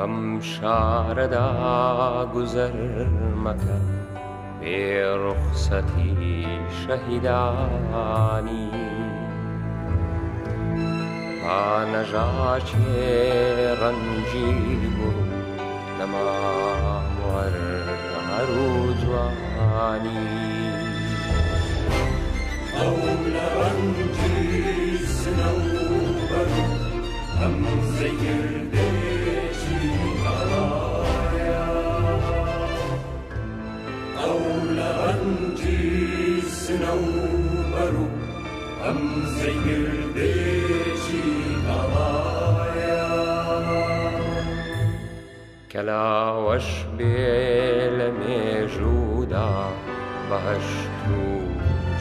بەم شارەدا گوزەر مەکە بێ ڕوخسەتی شەهیدانی با نەژاکێ ڕەنجی بوو لە ماوەڕ هەر و جوانی ئەو لە ڕەنجی سنەوبەر هەم زەیردێکی ئەڵایە ئەو لە ڕەنجی سنەوبەر هەم زەیردێکی ئەڵایە کەلاوەش بێ لە مێژوودا بەهەشت و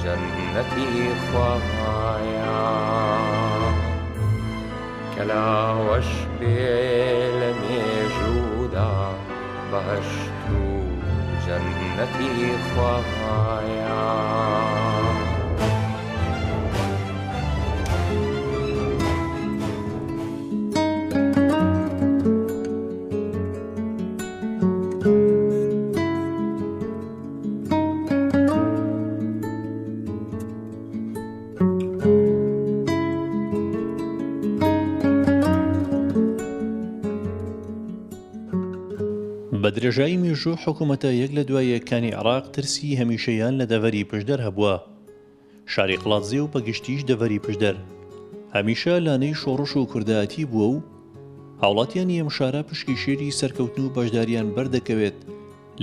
جەنەتی خوایە کەلاوەش بێ لە مێژوودا بەهەشت و جەنەتی خوایە بە درێژایی مێژوو حکوومەتە یەک لە دوای یەکانی عێراق ترسی هەمیشەیان لە دەڤەری پشدەر هەبووە. شاری قڵاتزێ و بەگشتیش دەڤەری پشدەر هەمیشە لانەی شۆڕش و کوردایەتی بووە و هاوڵاتیان ئەم شارە پشکی شێری سەرکەوتن و بەشداریان بەردەکەوێت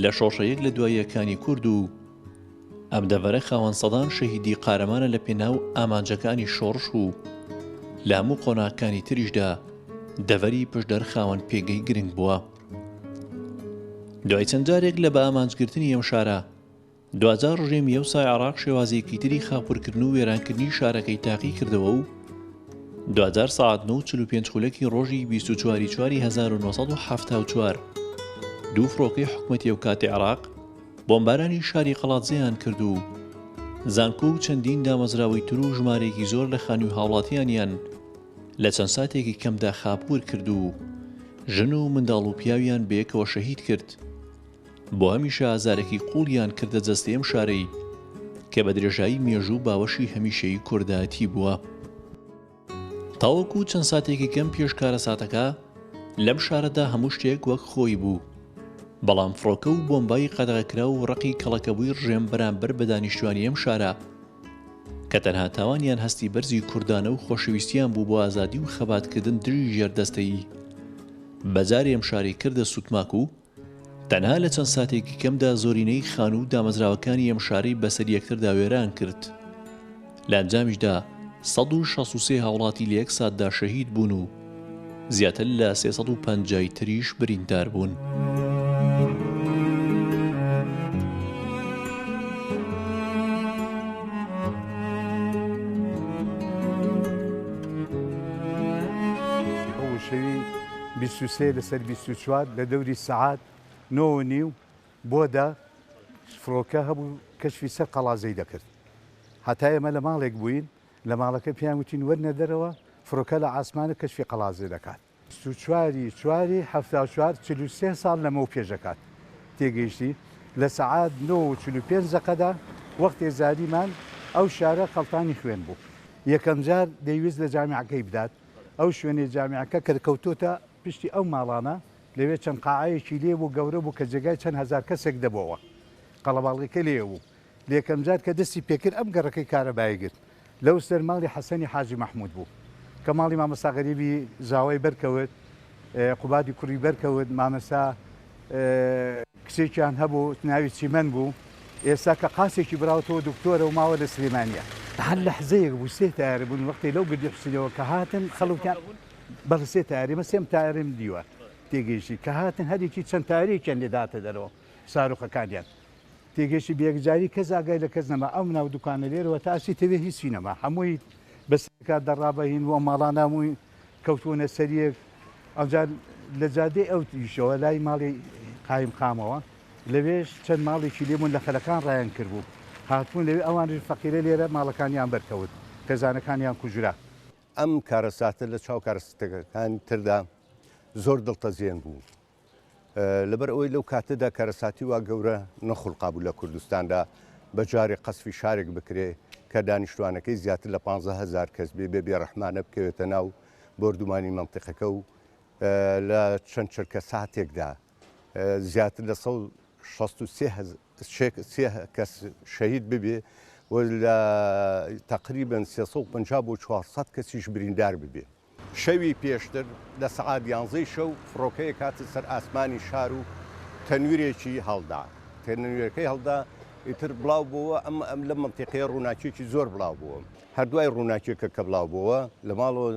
لە شۆڕشە یەک لە دوای یەکانی کورد و ئەم دەڤەرە خاوەن سەدان شەهیدی قارەمانە لە پێناو ئامانجەکانی شۆڕش و لە هەموو قۆناغەکانی تریشدا دەڤەری پشدەر خاوەن پێگەی گرنگ بووە. دوای چەند جارێک لە بە ئامانجگرتنی ئەم شارە 2000 ڕژێمی یەوسای عێراق شێوازیەکی تری خاپوورکردن و وێرانکردنی شارەکەی تاقی کردەوە و 2000 ساعت 9:45 خولەکی ڕۆژی 24/1974 دوو فڕۆکەی حکومەتی ئەو کاتی عێراق بۆمبارانی شاری قەڵاتزەیان کرد و زانکۆ و چەندین دامەزراوەی تر و ژمارەیەکی زۆر لە خانووی هاوڵاتیانیان لە چەند ساتێکی کەمدا خاپوور کرد و ژن و منداڵ و پیاویان بەیەکەوە شەهید کرد. بۆ هەمیشە ئازارێکی قوڵیان کردە جەستەی ئەم شارەی کە بە درێژایی مێژوو باوەشی هەمیشەیی کوردایەتی بووە. تاوەکو چەند ساتێکی کەم پێش کارە ساتەکە لەم شارەدا هەموو شتێک وەک خۆی بوو، بەڵام فڕۆکە و بۆمبای قەدەغەکرا و ڕقی کەڵەکەبووی ڕژێم بەرامبەر بە دانیشتوانی ئەم شارە کە تەنها تاوانیان هەستی بەرزی کوردانە و خۆشەویستیان بوو بۆ ئازادی و خەباتکردن دژی ژێردەستەیی بەجارێ ئەم شاری کردە سوتماک و تەنها لە چەند ساتێکی کەمدا زۆرینەی خان و دامەزراوەکانی ئەم شاری بەسەر یەکتردا وێران کرد. لە ئەنجامیشدا 163 هاوڵاتی لە یەک ساتدا شەهید بوون و زیاتر لە 350 تریش بریندار بوون. شەوی 23 لەسەر 24 لە دەوری سەعات 9:30 بۆدا فڕۆکە هەبوو کەشفی سەر قەڵازەی دەکرد. هەتا ئێمە لە ماڵێک بووین لە ماڵەکە پیان وتین وەرنە دەرەوە فڕۆکە لە ئاسمانە کەشفی قەڵازە دەکات. 24/4 43 ساڵ لەمەوە پێشەکات تێگەیشتی لە سەعات 9:45 وەختی زادیمان ئەو شارە خەڵتانی خوێن بوو. یەکەم جار دەیویست لە جامیعەکەی بدات. ئەو شوێنی جامیعەکە کەرکەوتۆتە پشتی ئەو ماڵانە لەوێ چەند قاعەیەکی لێ بوو گەورە بوو کە جێگای چەند هەزار کەسێک دەبەوە قەڵەباڵغیکە لێ بوو. لێکەم جار کە دەستی پێکرد ئەم گەڕەکەی کارەبایی گرت لەو سەر ماڵی حەسەنی حاجی مەحموود بوو کە ماڵی مامەستا غەریبی زاوای بەرکەوت قوبادی کوڕی بەرکەوت مامەستا کچێکیان هەبوو ناوی چیمەن بوو ئێستا کە قاسێکی براوەتەوە دکتۆرە و ماوە لە سلێمانیە هەر لە حزەیەک بوو سێ تایارە بوون وەختی لەو گردی حسینەوە کە هاتن خەڵوتیان بەڵێ سێ تایاری مە سێم تایارم دیوە تێگەیشتی کە هاتن هەرێکی چەند تاریکیان لێداتە دەرەوە ساروخەکانیان تێگەشتی بێگجاری کەس ئاگای لە کەس نەما ئەو ناو دوکانە لێرەوە تاسی تەوێ هیچی نەما هەمووی بەسکات دەڕابەهین و ماڵان هەمووی کەوتونە سەریەک ئەوجار لە جادەی ئەو تیشەوە لای ماڵی قایم خامەوە لەوێش چەند ماڵێکی لێمون لە خەلەکان ڕایان کردبوو هاتوون لەوێ ئەوان فەقیرە لێرە ماڵەکانیان بەرکەوت کەزانەکانیان کوژرا ئەم کارەساتە لە چاو کارەستەکان تردا زۆر دڵتەزیێن بوو لەبەر ئەوەی لەو کاتەدا کارەساتی وا گەورە نەخڵقا بوو لە کوردستاندا بەجارێک قەسفی شارێک بکرێ کە دانیشتوانەکەی زیاتر لە 15,000 کەس بێ بێڕەحمانە بکەوێتە ناو بردومانی مەنتیقەکە و لە چەند چرکە ساتێکدا زیاتر لە 163 کەس شەهید ببێ و لە تقریبن 350 بۆ 400 کەسیش بریندار ببێ. شەوی پێشتر لە سەعات 11 شەو فڕۆکەیە کاتە سەر ئاسمانی شار و تەنویرێکی هەڵدا. تەنویرەکەی هەڵدا ئیتر بڵاو بووە ئەم لە منتیقەیە ڕووناکیێکی زۆر بڵاو بووە. هەردوای ڕووناکیەکە کە بڵاو بووە لە ماڵەوە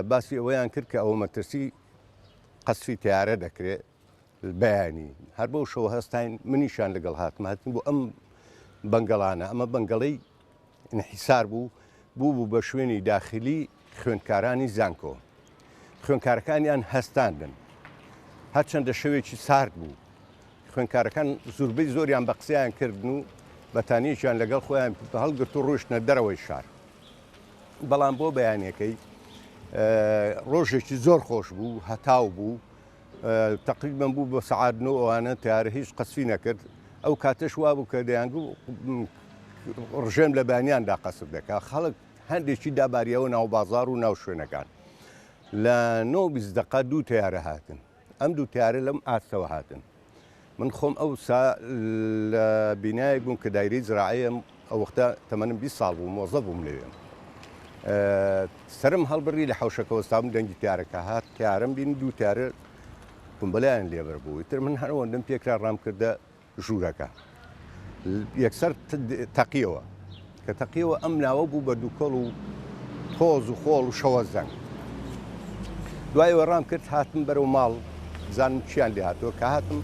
باسی ئەوەیان کرد کە ئەوە مەترسی قەسفی تیارە دەکرێت بەیانی هەر بەو شەوە هەستین منیشان لەگەڵ هاتم هاتن بۆ ئەم بەنگەڵانە ئەمە بەنگەڵەی انحیسار بوو بە شوێنی داخلی خوێندکارانی زانکۆ خوێندکارەکانیان هەستاندن هەرچەندە شەوێکی سارد بوو خوێندکارەکان زوربەی زۆریان بە قسەیان کردن و بەتانیەکیان لەگەڵ خۆیان هەڵگرت و ڕۆشتنە دەرەوەی شار بەڵام بۆ بەیانەکەی ڕۆژێکی زۆر خۆش بوو هەتاو بوو تقریبا بوو بە سەعات 9 ئەوانە تیارە هیچ قەسفی نەکرد ئەو کاتەش وا بوو کە دەیانگو ڕژێم لە بانیاندا قەسف دەکات خەڵک هەندێکی داباریەوە ناو بازار و ناو شوێنەکان لە 9 دقە 2 تیارە هاتن ئەم 2 تیارە لەم ئاستەوە هاتن من خۆم ئەوسا لە بینایەک بووم کە دایرەی زراعەیە ئەو وەختە تەمەنم 20 ساڵ بوو مۆزە بووم لەوێ سرم هەڵبڕی لە حوشەکەەوە سام دەنگی تیارەکە هات تیارم بین 2 تیارە کومبەلایان لێبەر بوو تر من هەروەندەم پێکرا ڕام کردە ژوورەکە یەکسەر تەقیەوە کە تەقیەوە ئەم ناوە بوو بە دووکەڵ و تۆز و خۆڵ و شەوە زەنگ دوایەوە ڕام کرد هاتم بەرەو ماڵ زانم چیان لێ هاتەوە کە هاتم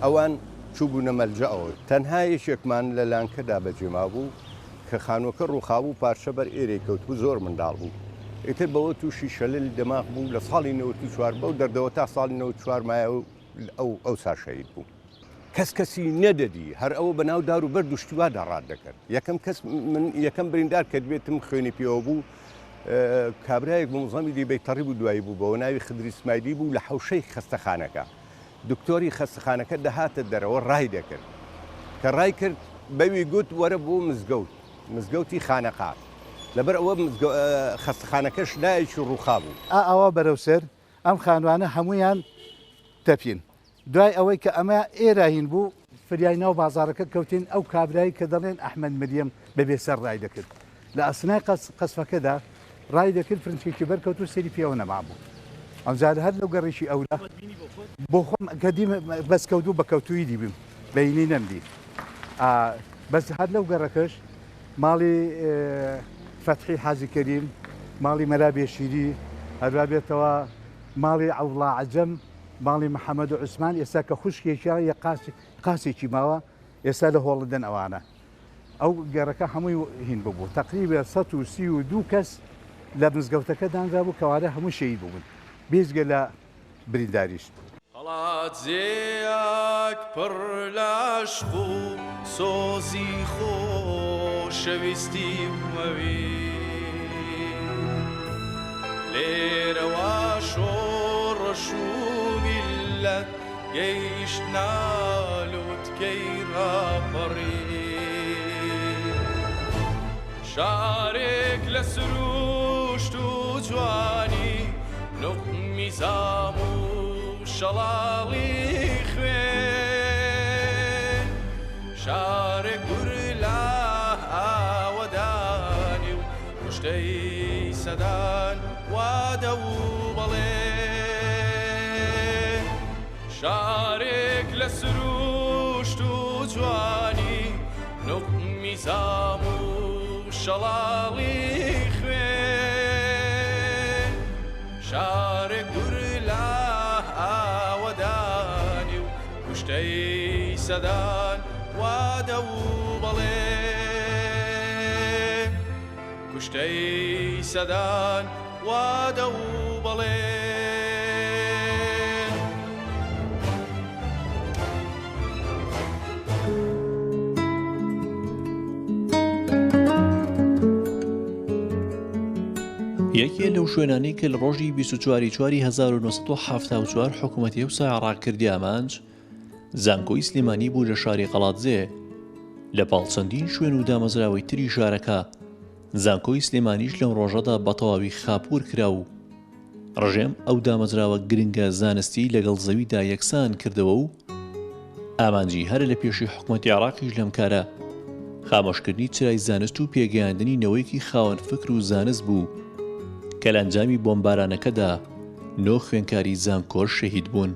ئەوان چوو بوونە مەلجەئەوە تەنها یەکێکمان لە لانکەدا بەجێما بوو کە خانووەکە ڕووخابوو پارچە بەر ئێرەی کەوتبوو زۆر منداڵ بوو ئیتر بەوە تووشی شەلل دەماغ بوو لە ساڵی 94 بەو دەردەوە تا ساڵی 94 مایە ئەو سا شەهید بوو کەسی نەدەدی هەر ئەوە بەناو دار و بەرد و شتیوادا ڕات دەکرد یەکەم بریندار کە دوێتم خوێنی پێوە بوو کابرایەک بۆ مزەمی دی بەیتەڕی بوو دوایی بوو بەوە ناوی خدری اسماعیلی بوو لە حەوشەی خەستەخانەکە دکتۆری خەستەخانەکە دەهاتە دەرەوە ڕای دەکرد کە ڕای کرد بەوی گوت وەرە بۆ مزگەوتی خانەقات لەبەر ئەوە خەستەخانەکەش لایەکی ڕووخا بوو ئەوە بەرەوسەر ئەم خانوانە هەمویان تەپین دوای ئەوەی کە ئەمە ئێراهین بوو فریای ناو بازارەکە کەوتین ئەو کابرایی کە دەڵێن ئەحمەد مریەم بەبێ سەر ڕای دەکرد لە ئەسنای قەسفەکەدا ڕای دەکرد فرنچێکی بەرکەوت و سەری پێوە نەما بوو ئەمجار هەر لەو گەڕێکی ئەولا بۆ خۆم کە دیم بەس کەوت و بە کەوتوی دیبیم بەینی نەمدی بەس هەر لەو گەڕەکەش ماڵی فەتحی حاجی کەریم ماڵی مەرابێ شیری هەروە بێتەوە ماڵی عەوڵا عەجەم ماڵی محەممەد و عوسمان ئێستا کە خوشکێکیان یە قاسێکی ماوە ئێستا لە هۆڵدن ئەوانە ئەو گەڕەکە هەمووی هین ببوو تقریبا 132 کەس لە مزگەوتەکە دانرا بوو کەوارە هەموو شەهید بوون بێزگە لە برینداریش هەڵات زێیەک پڕ لاش بوو سۆزی خۆشەویستی مەوی لێرەوە شۆڕەش و میلەت گەیشت نالوتکەی ڕاپەڕی شارێک لە سروشت و جوانی نوقمی زام و شەڵاڵی خوێن شارێک گور لە ئاوەدانی و کوشتەی سەدان وادە و بەڵێ شارێک لە سروشت و جوانی نوقمی زام و شەڵاڵی خوێن شارێک گور لە ئاوەدانی و کوشتەی سەدان وادە و بەڵێ کوشتەی سەدان وادە و بەڵێ یەکێ لەو شوێنانەی کە لە ڕۆژی 24/4/1974 حکوومەتی هەوسا عێراق کردی ئامانج زانکۆی سلێمانی بوو لە شاری قەڵاتزێ. لە پاڵچەندین شوێن و دامەزراوەی تری شارەکە زانکۆی سلێمانیش لەم ڕۆژەدا بە تەواوی خاپوور کرا و ڕژێم ئەو دامەزراوە گرنگە زانستی لەگەڵ زەویدا یەکسان کردەوە و ئامانجی هەر لە پێشی حکوومەتی عێراقیش لەم کارە خامۆشکردنی چرای زانست و پێگەیاندنی نەوەیەکی خاوەن فکر و زانست بوو کە لە ئەنجامی بۆمبارانەکەدا 9 خوێنکاری زانکۆر شەهید بوون.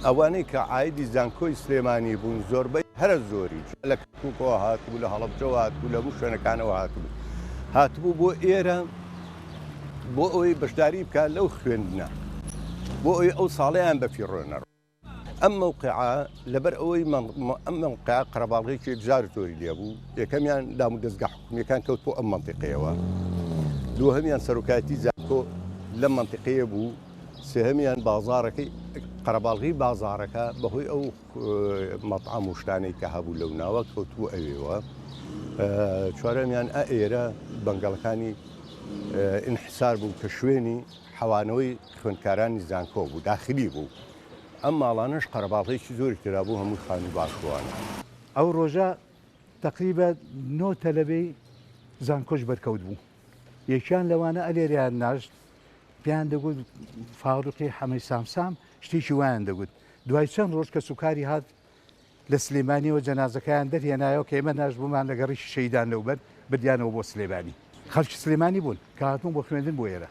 ئەوانەی کە عایدی زانکۆی سلێمانی بوون زۆربەی هەرە زۆری لە کەرکووکەوە هاتبوو، لە هەڵەبجەوە هاتبوو، لە هەموو شوێنەکانەوە هاتبوو بۆ ئێرە بۆ ئەوەی بەشداری بکات لەو خوێندنە، بۆ ئەوەی ئەو ساڵیان بەفیڕۆنەڕ. ئەم موقعە لەبەر ئەوەی ئەم موقعە قەرەباڵغێکی جار زۆری لێبوو. یەکەمیان دام و دەستگا حکوومیەکان کەوت بۆ ئەم مەنتیقەیەوە، دووهەمیان سەرۆکاتی زانکۆ لەم مەنتیقەیە بوو، سێهەمیان بازاڕەکەی قەرەباڵغی بازارەکە بەهۆی ئەو مەطعام و شتانەی کە هەبوو لەو ناوە کەوتووە ئەوێەوە، چوارەمیان ئێرە بەنگەڵەکانی ئینحسار بوو کە شوێنی حەوانەوەی خوێندکارانی زانکۆ بوو، داخلی بوو. ئەم ماڵانش قەرەباڵغێکی زۆری ترا بوو هەمووی خانی باشوانە. ئەو ڕۆژە تقریبا 9 تەلەبەی زانکۆش بەرکەوت بوو. یەکیان لەوانە ئەلێریان ناشت، پیان دەگوت فاڕوقی حەمەی سامسام شتێکی وایان دەگوت. دوای چەند ڕۆژ کە سوکاری هات لە سلێمانیەوە جەنازەکەیان دەرهێنایەوە کە ئێمە ناش بوومان لە گەڕیشی شەیدان لەوبەر بردیانەوە بۆ سلێمانی. خەڵکی سلێمانی بوون کە هاتوون بۆ خوێندن بۆ ئێرە.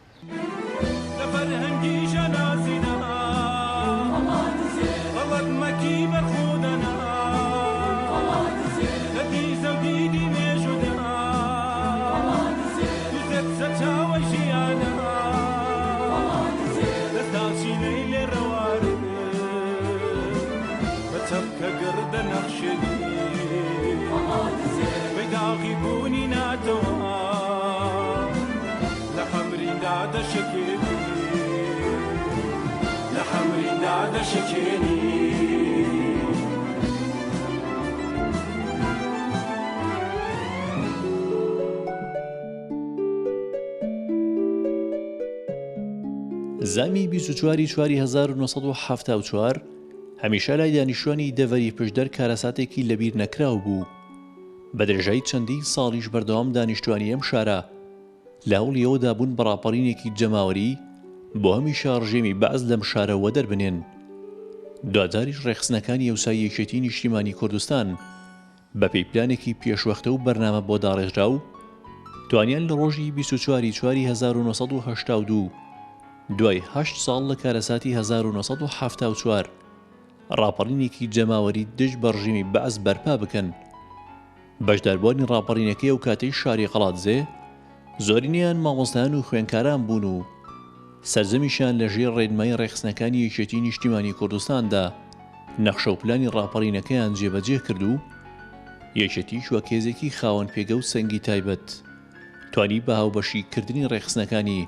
زامی 24/4/1974 هەمیشە لای دانیشتوانی دەڤەری پشدەر کارەساتێکی لەبیر نەکراو بوو. بە درێژایی چەندین ساڵیش بەردەوام دانیشتوانی ئەم شارە لە هەوڵیەوەدا بوون بە ڕاپەڕینێکی جەماوەری بۆ هەمیشە ڕژێمی بەعز لەم شارەوە دەربنێن. دوجاریش ڕێخستنەکانی یەوسای یەکێتی نیشتیمانی کوردستان بە پێیپلانێکی پێشوەختە و بەرنامە بۆ داڕێژرا و توانیان لە ڕۆژی 24/4/1982 دوای 8 ساڵ لە کارەساتی 1974 ڕاپەڕینێکی جەماوەری دژ بە ڕژیمی بەعز بەرپا بکەن. بەشداربوانی ڕاپەڕینەکەی ئەو کاتەی شاری قەڵاتزێ زۆرینیان مامۆستایان و خوێندکاران بوون و سەرجەمیشان لە ژێر ڕێنمایی ڕێخستنەکانی یەکێتی نیشتیمانی کوردستاندا نەخشە و پلانی ڕاپەڕینەکەیان جێبەجێ کرد و یەکێتیش وە کێزێکی خاوەن پێگە و سەنگی تایبەت توانی بە هاوبەشیکردنی ڕێخستنەکانی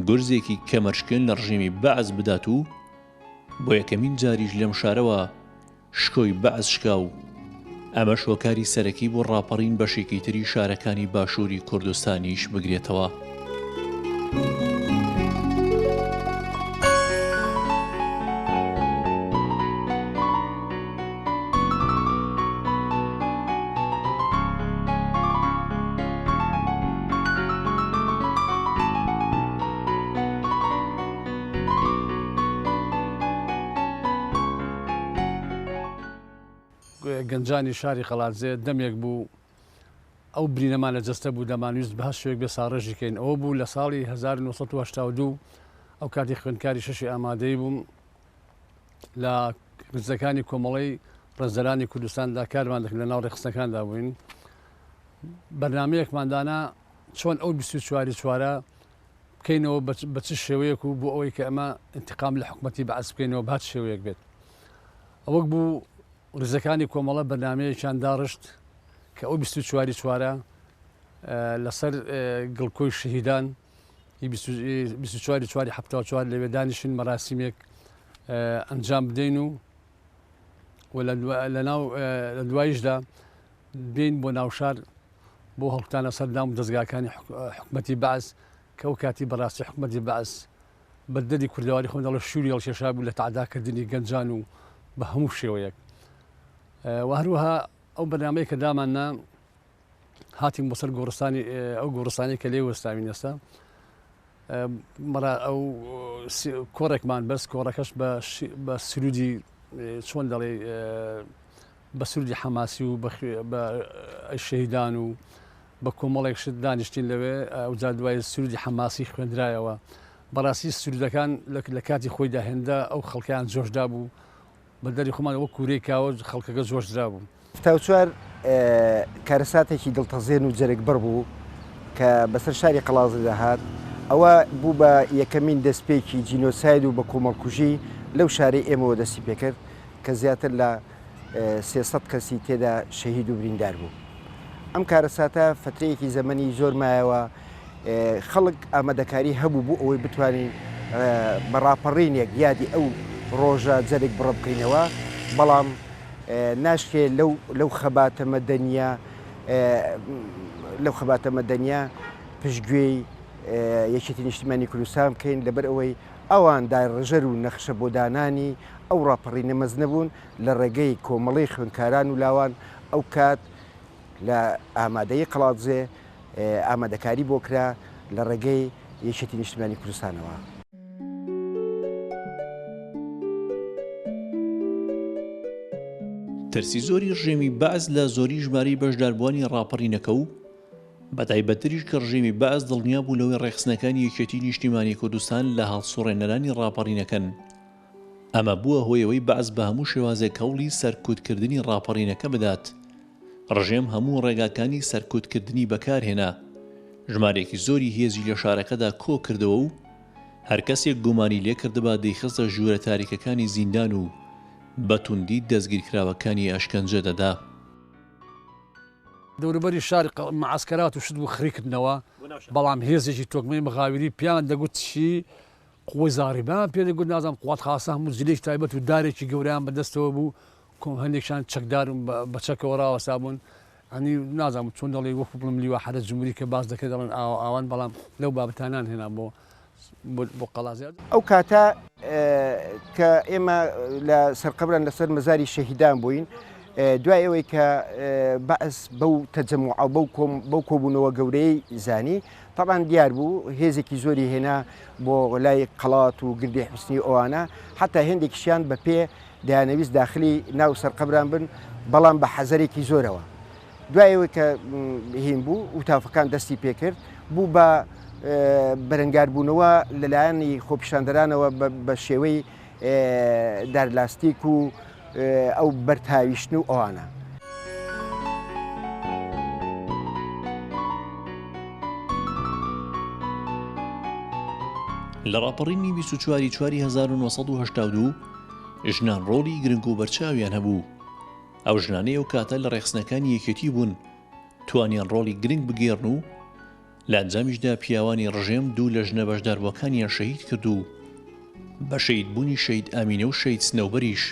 گورزێکی کەمەرشکێن لە ڕژیمی بەعز بدات و بۆ یەکەمین جاریش لەم شارەوە شکۆی بەعز شکا و ئەمە شۆکاری سەرەکی بۆ ڕاپەڕین بەشێکی تری شارەکانی باشووری کوردستانیش بگرێتەوە. گەنجانی شاری قەڵاتزێ دەمێک بوو ئەو برینەمان لە جەستە بوو دەمانویست بە شوێک بێ ساڕێژیکەین. ئەوە بوو لە ساڵی 1982 ئەو کاتی خوێندکاری شەشی ئامادەی بووم لە ڕزەکانی کۆمەڵی ڕێزەرانی کوردستاندا کارمان دەکەین لە ناو ڕێخستەکاندا بووین. بەرنامەیەکماندانا چۆن ئەو 24/4 بکەینەوە بە چ شێوەیەک و بۆ ئەوەی کە ئەمە ئینتقام لە حکوومەتی بەعز بکەینەوە بە هەر شێوەیەک بێت. ئەوەک بوو ڕزەکانی کۆمەڵە بەرنامەیەکیان داڕشت کە ئەو 24/4 لەسەر گڵکۆی شەهیدان 24/4 لەوێ دانیشین مەراسیمێک ئەنجام بدەین و لە دوایشدا بین بۆ ناوشار بۆ هەڵکتانە سەردام دەستگاکانی حکومەتی بەعس کە ئەو کاتی بەڕاستی حکومەتی بەعس بەدەری کوردەواری خۆن دەڵە شووری هەڵکێشا بوو لە تعداکردنی گەنجان و بە هەموو شێوەیەک و هەروەها ئەو بەنامەیە کە داماننا هاتیم بۆ سەر گۆڕستانی ئەو گۆڕستانی کە لێ وەستاوین ئێستا ئەو کۆڕێکمان بەس کۆڕەکەش بە سرودی چۆن دەڵێ بە سرودی حەماسی و بە شەهیدان و بە کۆمەڵێک شت دانیشتین لەوێ ئەو جا دوای سرودی حەماسی خوێندرایەوە بەڕاستی سرودەکان لە کاتی خۆی داهێندا ئەو خەڵکیان جۆشدا بوو بە دەری خۆمان ئەوە کوورەی کاوە خەڵکەکە جۆشدرا بوو. تاوچوار کارەساتێکی دڵتەزێن و جەرگبەر بوو کە بەسەر شاری قەڵازی داهات ئەوە بوو بە یەکەمین دەستپێکی جینۆساید و بە کۆمەڵکوژی لەو شارەی ئێمەوە دەستی پێکرد کە زیاتر لە 300 کەسی تێدا شەهید و بریندار بوو. ئەم کارەساتە فترەیەکی زەمەنی زۆر مایەوە خەڵک ئامادەکاری هەبوو بوو ئەوەی بتوانین بەڕاپەڕینێک یادی ئەو ڕۆژە جەرێک بڕە بکەینەوە بەڵام ناشکێ لەو خەباتە مەدەنیا پشتگوێی یەکێتی نیشتیمانی کوردستان بکەین لەبەر ئەوەی ئەوان داڕژەر و نەخشە بۆ دانانی ئەو ڕاپەڕینە مەز نەبوون لە ڕێگەی کۆمەڵی خوێندکاران و لاوان ئەو کات لە ئامادەی قەڵاتزێ ئامادەکاری بۆ کرا لە ڕێگەی یەکێتی نیشتیمانی کوردستانەوە. تەرسی زۆری ڕژێمی بەعز لە زۆری ژماری بەشداربووانی ڕاپەڕینەکە و بەتایبەتریش کە ڕژێمی بەعز دڵنیا بوو لەوەی ڕێخستنەکانی یەکێتی نیشتیمانی کوردستان لە هەڵسوڕێنەرانی ڕاپەڕینەکەن. ئەمە بووە هۆیەوەی بەعز بە هەموو شێوازێک هەوڵی سەرکوتکردنی ڕاپەڕینەکە بدات. ڕژێم هەموو ڕێگاکانی سەرکوتکردنی بەکارهێنا ژمارێکی زۆری هێزی لە شارەکەدا کۆ کردەوە و هەر کەسێک گومانی لێ کردبا دەیخستە ژوورە تاریکەکانی زیندان و بەتوندی دەستگیرکراوەکانی ئەشکەنجە دەدا. دەوروبەری شاری معسکرات و شت بوو خڕیکردنەوە بەڵام هێزێکی تۆکمەی مەغاویری پیان دەگوت چی قوی زاریبان پێ دەگوت نازانم قوات خاسە هەموو جلێک تایبەت و دارێکی گەوریان بەدەستەوە بوو کۆم هەندێکشان چەکدار و بە چەکەوە ڕاوەسا بوون ئەنی نازانم چۆن دەڵێ وەکو بڵم لیوە حرەت جمهوری کە باز دەکرێت دەڵێن ئاوان بەڵام لەو بابەتانان هێنا بۆ قەڵازیات ئەو کاتە کە ئێمە لە سەرقەبران لەسەر مەزاری شەهیدان بووین دوای ئەوەی کە بەعس بەو تەجەموع بەو کۆبوونەوە گەورەی زانی طبعاً دیار بوو هێزێکی زۆری هێنا بۆ لای قەڵات و گردی حوسنی ئەوانە حتا هێندێکیشیان بە پێ دایانەویست داخلی ناو سەرقەبران بن بەڵام بە حەزەرێکی زۆرەوە دوای ئەوەی کە هین بوو وتافەکان دەستی پێکرد بوو بە بەرەنگاربوونەوە لەلایەنی خۆپیشاندەرانەوە بە شێوەی دارلاستیک و ئەو بەرتاویشتن و ئەوانە. لە ڕاپەڕینی 24/4/1982 ژنان ڕۆڵی گرنگ و بەرچاویان هەبوو. ئەو ژنانەی ئەو کاتە لە ڕێخستنەکانی یەکێتی بوون توانیان ڕۆڵی گرنگ بگێڕن و لە ئەنجامیشدا پیاوانی ڕژێم دوو لە ژنە بەشداربووەکانیان شەهید کرد و بە شەهیدبوونی شەهید ئامینە و شەهید سنەوبەریش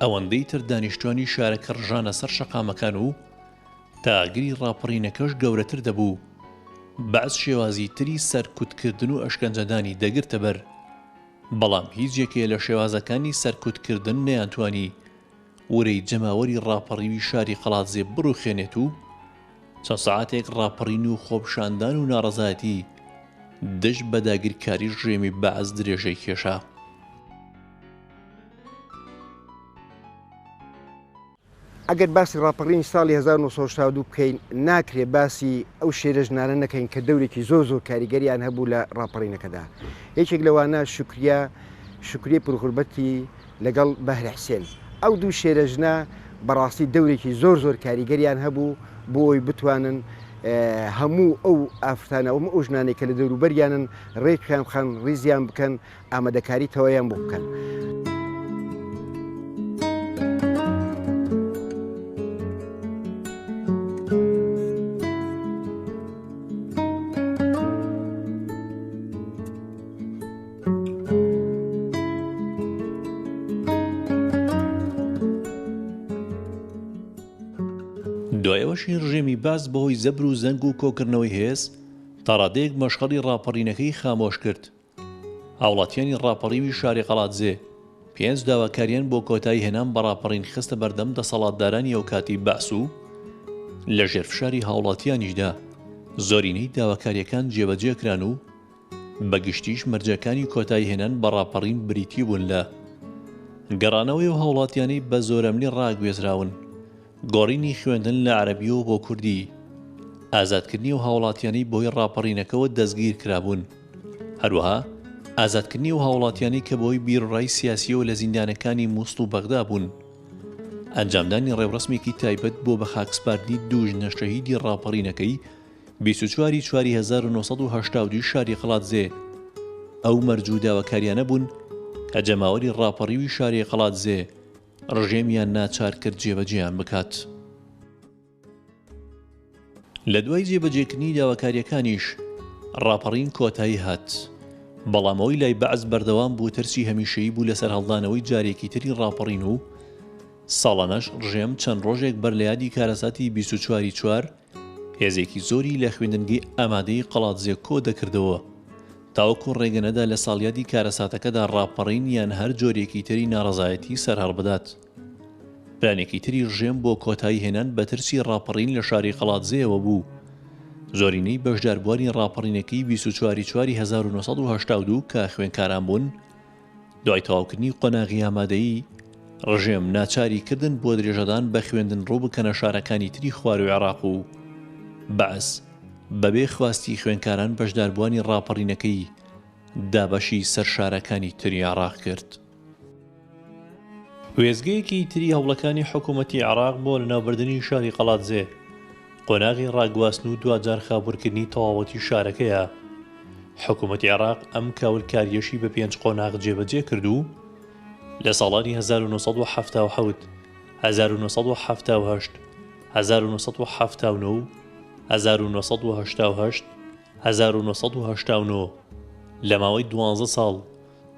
ئەوەندەی تر دانیشتوانی شارەکە ڕژانە سەر شەقامەکان و تاگیری ڕاپەڕینەکەش گەورەتر دەبوو. بەعز شێوازی تری سەرکوتکردن و ئەشکەنجەدانی دەگرتە بەر بەڵام هیچ یەکێ لە شێوازەکانی سەرکوتکردن نەیانتوانی وەرەی جەماوەری ڕاپەڕیوی شاری قەڵاتزێ بڕوخێنێت و چەند سەعاتێک ڕاپەڕین و خۆپشاندان و ناڕەزایەتی دەشت بە داگیرکاری ڕژێمی بەعز درێژەی کێشا. ئەگەر باسی ڕاپەڕینی ساڵی 1962 بکەین ناکرێ باسی ئەو شێرە ژنانە نەکەین کە دەورێکی زۆر کاریگەریان هەبوو لە ڕاپەڕینەکەدا. یەکێک لەوانە شکریە پرغوربەتی لەگەڵ بەهرە حسێن ئەو دوو شێرە ژنە بەڕاستی دەورێکی زۆر کاریگەریان هەبوو بۆ ئەوی بتوانن هەموو ئەو ئافرەتانە ئەو ژنانێک کە لە دەوروبەریانن ڕێکیان بخەن ڕیزیان بکەن ئامادەکاری تەوایان بۆ بکەن. دوایەوەشی ڕژێمی باس بەهۆی زەبر و زەنگ و کۆکردنەوەی هێز تا ڕادەیەک مەشغەڵی ڕاپەڕینەکەی خامۆش کرد. هاوڵاتیانی ڕاپەڕیوی شاری قەڵاتزێ 5 داواکاریان بۆ کۆتایی هێنان بە ڕاپەڕین خستە بەردەم دەسەڵاتدارانی ئەو کاتی باس و لە ژێرفشاری هاوڵاتیانیشدا زۆرینەی داواکاریەکان جێبەجێکران و بەگشتیش مەرجەکانی کۆتایی هێنان بە ڕاپەڕین بریتی بوون لە گەڕانەوەی و هاوڵاتیانەی بە زۆرەملی ڕاگوێزراون، گۆڕینی خوێندن لە عەرەبی و بۆ کوردی، ئازادکردنی و هاوڵاتیانەی بۆی ڕاپەڕینەکەەوە دەستگیر کرابوون، هەروەها ئازادکردنی و هاوڵاتیانەی کە بۆی بیرڕای سیاسیەوە لە زیندانەکانی مووسڵ و بەغدا بوون، ئەنجامدانی ڕێوڕسمێکی تایبەت بۆ بە خاکسپاردنی دوو ژنە شەهیدی ڕاپەڕینەکەی 24/4/1970 شاری قەڵاتزێ ئەو مەرج و داواکاریانە بوون کە جەماوەری ڕاپەڕیوی شاری قەڵاتزێ ڕژێمیان ناچار کرد جێبەجێیان بکات. لە دوای جێبەجێکردنی داواکاریەکانیش ڕاپەڕین کۆتایی هات، بەڵامەوەی لای بەعز بەردەوام بوو ترسی هەمیشەیی بوو لەسەر هەڵدانەوەی جارێکی تری ڕاپەڕین و ساڵانەش ڕژێم چەند ڕۆژێک بەر لە یادی کارەساتی 24/4 هێزێکی زۆری لە خوێندنگەی ئامادەی قەڵاتزێ کۆ دەکردەوە تاوەکو ڕێگەنەدا لە ساڵیادی کارەساتەکەدا ڕاپەڕین یان هەر جۆرێکی تری ناڕەزایەتی سەرهەڵ بدات. پلانێکی تری ڕژێم بۆ کۆتایی هێنان بە ترسی ڕاپەڕین لە شاری قەڵاتزێەوە بوو. زۆرینەی بەشداربووانی ڕاپەڕینەکەی 24/4/1970 کە خوێنکاران بوون، دوای تەواوکردنی قۆناغی ئامادەیی ڕژێم ناچاری کردن بۆ درێژەدان بە خوێندن ڕوو بکەنە شارەکانی تری خوار و عێراق و بەعس بەبێ خواستی خوێنکاران بەشداربووانی ڕاپەڕینەکەی دابەشی سەر شارەکانی تری عێراق کرد. وێزگەیەکی تری هەوڵەکانی حکوومەتی عێراق بۆ لەناوبردنی شاری قەڵاتزێ قۆناغی ڕاگواستن و دوجار خابوورکردنی تەواوەتی شارەکەیە. حکوومەتی عێراق ئەم کاولکاریەشی بە 5 قۆناغ جێبەجێ کرد و لە ساڵانی 1970 1978 1979 1988 1989 لە ماوەی 12 ساڵ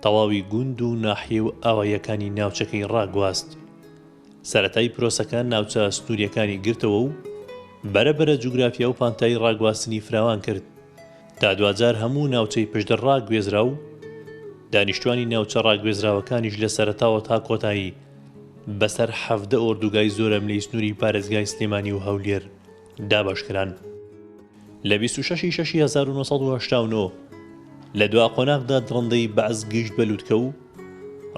تەواوی گوند و ناحیە و ئاواییەکانی ناوچەکەی ڕاگواست. سەرەتای پرۆسەکان ناوچە سنووریەکانی گرتەوە و بەرەبەرە جوگرافیا و پانتایی ڕاگواستنی فراوان کرد تا دوجار هەموو ناوچەی پشدە ڕاگوێزرا و دانیشتوانی ناوچە ڕاگوێزراوەکانیش لە سەرەتاوە تا کۆتایی بەسەر 17 ئۆردوگای زۆرەملەی سنووری پارێزگای سلێمانی و هەولێر دابەشکران. لە 26/6/1989 لە دوا قۆناغدا دڕندەی بەعز گەیشت بە لووتکە و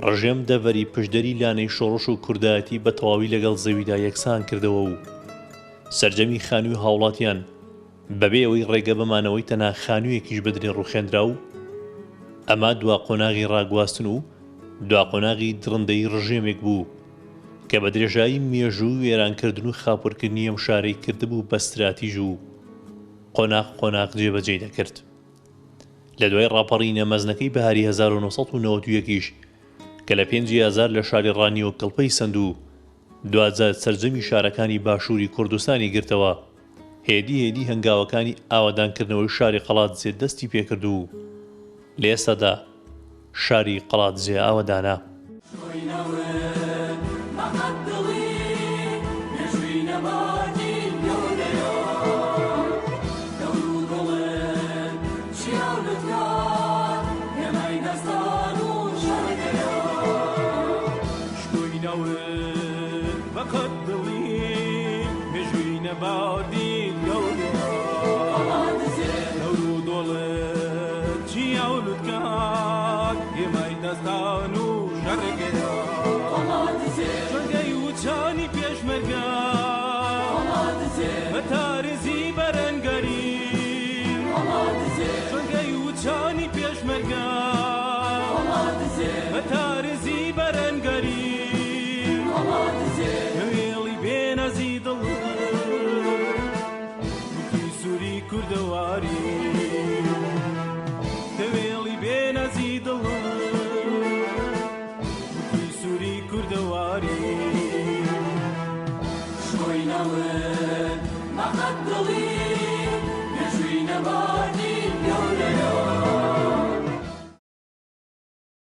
ڕژێم دەڤەری پشدەری لانەی شۆڕش و کوردایەتی بە تەواوی لەگەڵ زەویدا یەکسان کردەوە و سەرجەمی خانووی هاوڵاتیان بەبێ ئەوەی ڕێگە بەمانەوەی تەنها خانوویەکیش بدرێن ڕوخێندرا و ئەما دوا قۆناغی ڕاگواستن و دوا قۆناغی دڕندەی ڕژێمێک بوو کە بە درێژایی مێژوو و وێرانکردن و خاپۆرکردنی ئەم شارەی کردبوو بە استراتیژ و قۆناغ جێبەجێ دەکرد. لە دوای ڕاپەڕینە مەزنەکەی بەهاری 1991 کە لە 5,000 لە شاری ڕانی و کڵپەی سند و دوجار سەرجەمی شارەکانی باشووری کوردستانی گرتەوە، هێدی هەنگاوەکانی ئاوادانکردنەوەی شاری قەڵاتزێ دەستی پێکرد و لە ئێستادا شاری قەڵاتزێ ئاوادانە. شوي نور ما قد ضليل نجوي نبات